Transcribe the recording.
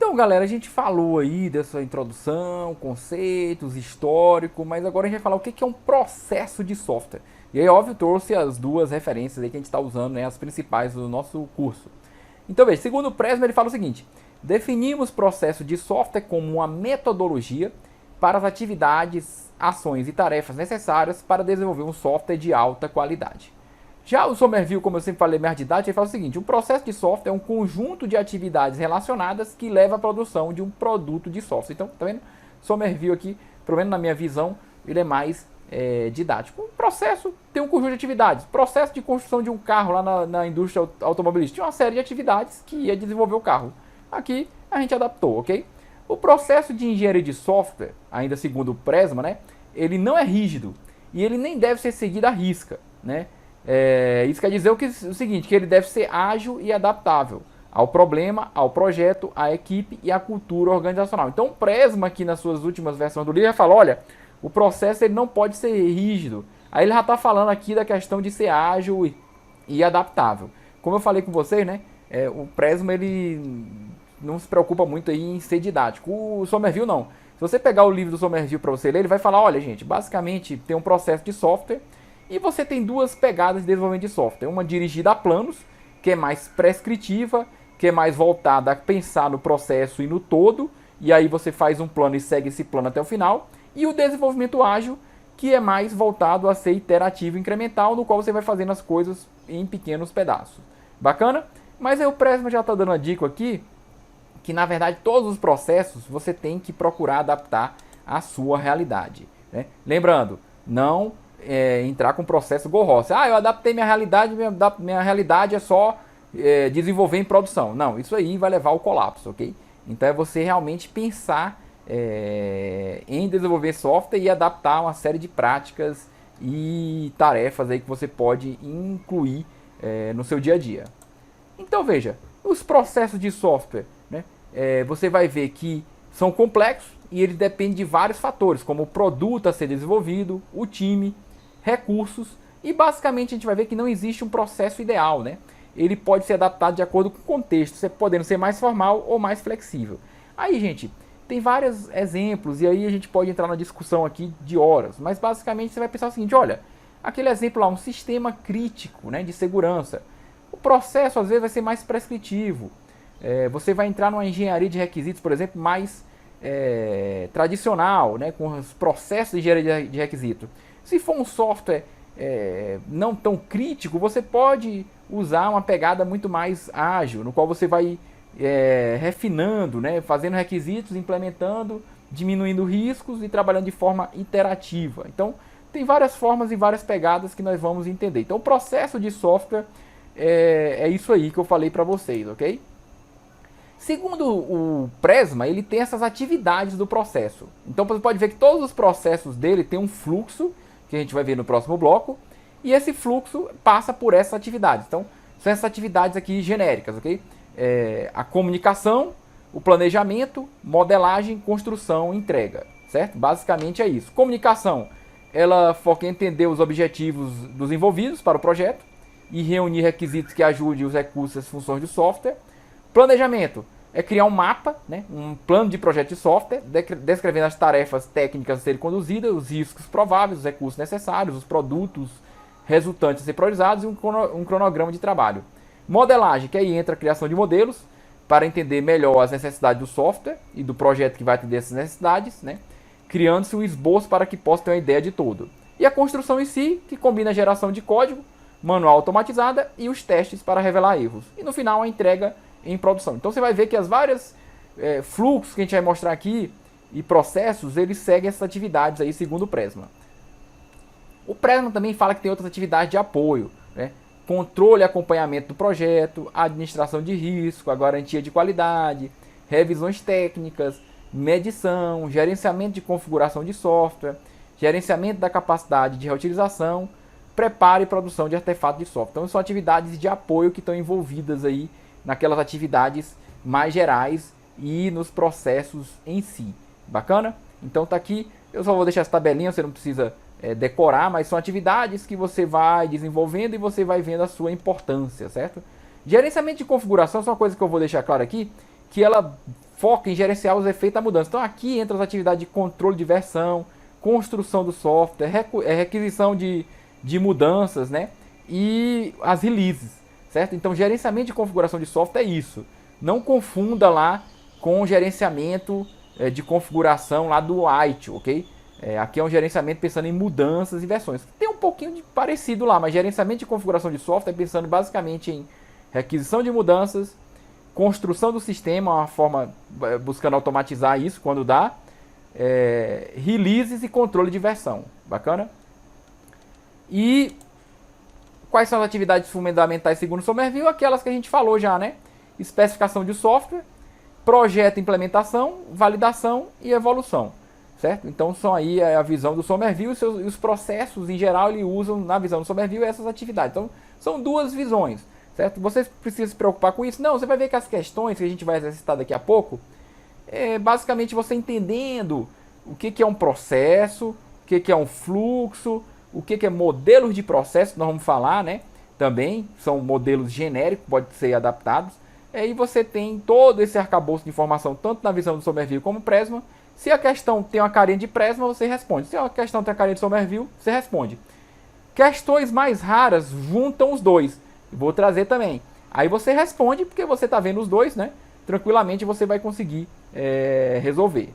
Então, galera, a gente falou aí dessa introdução, conceitos, histórico, mas agora a gente vai falar o que é um processo de software. E aí, óbvio, trouxe as duas referências aí que a gente está usando, né, as principais do nosso curso. Então, veja, segundo o Presma, ele fala o seguinte: definimos processo de software como uma metodologia para as atividades, ações e tarefas necessárias para desenvolver um software de alta qualidade. Já o Somerville, como eu sempre falei, minha idade, ele fala o seguinte: um processo de software é um conjunto de atividades relacionadas que leva à produção de um produto de software. Então, tá vendo? Somerville aqui, pelo menos na minha visão, ele é mais didático. Um processo tem um conjunto de atividades. Processo de construção de um carro lá na indústria automobilística. Tinha uma série de atividades que ia desenvolver o carro. Aqui a gente adaptou, ok? O processo de engenharia de software, ainda segundo o Presma, né, ele não é rígido e ele nem deve ser seguido à risca, né? Isso quer dizer o seguinte, que ele deve ser ágil e adaptável ao problema, ao projeto, à equipe e à cultura organizacional. Então o Presma aqui nas suas últimas versões do livro já fala, olha, o processo ele não pode ser rígido. Aí ele já está falando aqui da questão de ser ágil e adaptável. Como eu falei com vocês, né, o Presma ele não se preocupa muito aí em ser didático. O Somerville não. Se você pegar o livro do Somerville para você ler, ele vai falar, olha gente, basicamente tem um processo de software e você tem duas pegadas de desenvolvimento de software. Uma dirigida a planos, que é mais prescritiva, que é mais voltada a pensar no processo e no todo, e aí você faz um plano e segue esse plano até o final. E o desenvolvimento ágil, que é mais voltado a ser iterativo e incremental, no qual você vai fazendo as coisas em pequenos pedaços. Bacana? Mas aí o Presma já está dando uma dica aqui, que na verdade todos os processos você tem que procurar adaptar à sua realidade, né? Lembrando, não entrar com o processo Go-Ross. Eu adaptei minha realidade é só desenvolver em produção. Não, isso aí vai levar ao colapso, ok? Então é você realmente pensar em desenvolver software e adaptar uma série de práticas e tarefas aí que você pode incluir no seu dia a dia. Então veja, os processos de software, né, você vai ver que são complexos e eles dependem de vários fatores, como o produto a ser desenvolvido, o time, recursos, e basicamente a gente vai ver que não existe um processo ideal, né? Ele pode ser adaptado de acordo com o contexto, podendo ser mais formal ou mais flexível. Aí, gente, tem vários exemplos e aí a gente pode entrar na discussão aqui de horas, mas basicamente você vai pensar o seguinte, olha, aquele exemplo lá, um sistema crítico, né, de segurança. O processo às vezes vai ser mais prescritivo. Você vai entrar numa engenharia de requisitos, por exemplo, mais tradicional, né, com os processos de engenharia de requisitos. Se for um software não tão crítico, você pode usar uma pegada muito mais ágil, no qual você vai refinando, né, fazendo requisitos, implementando, diminuindo riscos e trabalhando de forma iterativa. Então, tem várias formas e várias pegadas que nós vamos entender. Então, o processo de software é isso aí que eu falei para vocês, ok? Segundo o Presma, ele tem essas atividades do processo. Então, você pode ver que todos os processos dele têm um fluxo, que a gente vai ver no próximo bloco, e esse fluxo passa por essas atividades. Então, são essas atividades aqui genéricas, ok? A comunicação, o planejamento, modelagem, construção, entrega, certo? Basicamente é isso. Comunicação, ela foca em entender os objetivos dos envolvidos para o projeto e reunir requisitos que ajudem os recursos e as funções do software. Planejamento é criar um mapa, né, um plano de projeto de software, descrevendo as tarefas técnicas a serem conduzidas, os riscos prováveis, os recursos necessários, os produtos resultantes a ser priorizados e um cronograma de trabalho. Modelagem, que aí entra a criação de modelos para entender melhor as necessidades do software e do projeto que vai atender essas necessidades, né, criando-se um esboço para que possa ter uma ideia de todo. E a construção em si, que combina a geração de código, manual automatizada e os testes para revelar erros. E no final a entrega em produção. Então você vai ver que as várias fluxos que a gente vai mostrar aqui e processos, eles seguem essas atividades aí segundo o Presma. O Presma também fala que tem outras atividades de apoio, né? Controle e acompanhamento do projeto, administração de risco, a garantia de qualidade, revisões técnicas, medição, gerenciamento de configuração de software, gerenciamento da capacidade de reutilização, preparo e produção de artefatos de software. Então são atividades de apoio que estão envolvidas aí naquelas atividades mais gerais e nos processos em si. Bacana? Então tá aqui, eu só vou deixar essa tabelinha, você não precisa decorar, mas são atividades que você vai desenvolvendo e você vai vendo a sua importância, certo? Gerenciamento de configuração é uma coisa que eu vou deixar claro aqui, que ela foca em gerenciar os efeitos da mudança. Então aqui entra as atividades de controle de versão, construção do software, requisição de mudanças, né? E as releases, certo? Então gerenciamento de configuração de software é isso. Não confunda lá com o gerenciamento de configuração lá do ITIL, ok? Aqui é um gerenciamento pensando em mudanças e versões. Tem um pouquinho de parecido lá, mas gerenciamento de configuração de software pensando basicamente em requisição de mudanças, construção do sistema, uma forma buscando automatizar isso quando dá, releases e controle de versão. Bacana? E quais são as atividades fundamentais segundo o Somerville? Aquelas que a gente falou já, né? Especificação de software, projeto, implementação, validação e evolução, certo? Então são aí a visão do Somerville e os processos em geral ele usam na visão do Somerville essas atividades. Então são duas visões, certo? Você precisa se preocupar com isso? Não, você vai ver que as questões que a gente vai exercitar daqui a pouco basicamente você entendendo o que é um processo, o que é um fluxo, o que é modelos de processo, nós vamos falar, né? Também são modelos genéricos, podem ser adaptados. E você tem todo esse arcabouço de informação, tanto na visão do Somerville como Presma. Se a questão tem uma carinha de Presma, você responde. Se a questão tem a carinha de Somerville, você responde. Questões mais raras juntam os dois. Vou trazer também. Aí você responde, porque você está vendo os dois, né? Tranquilamente você vai conseguir resolver.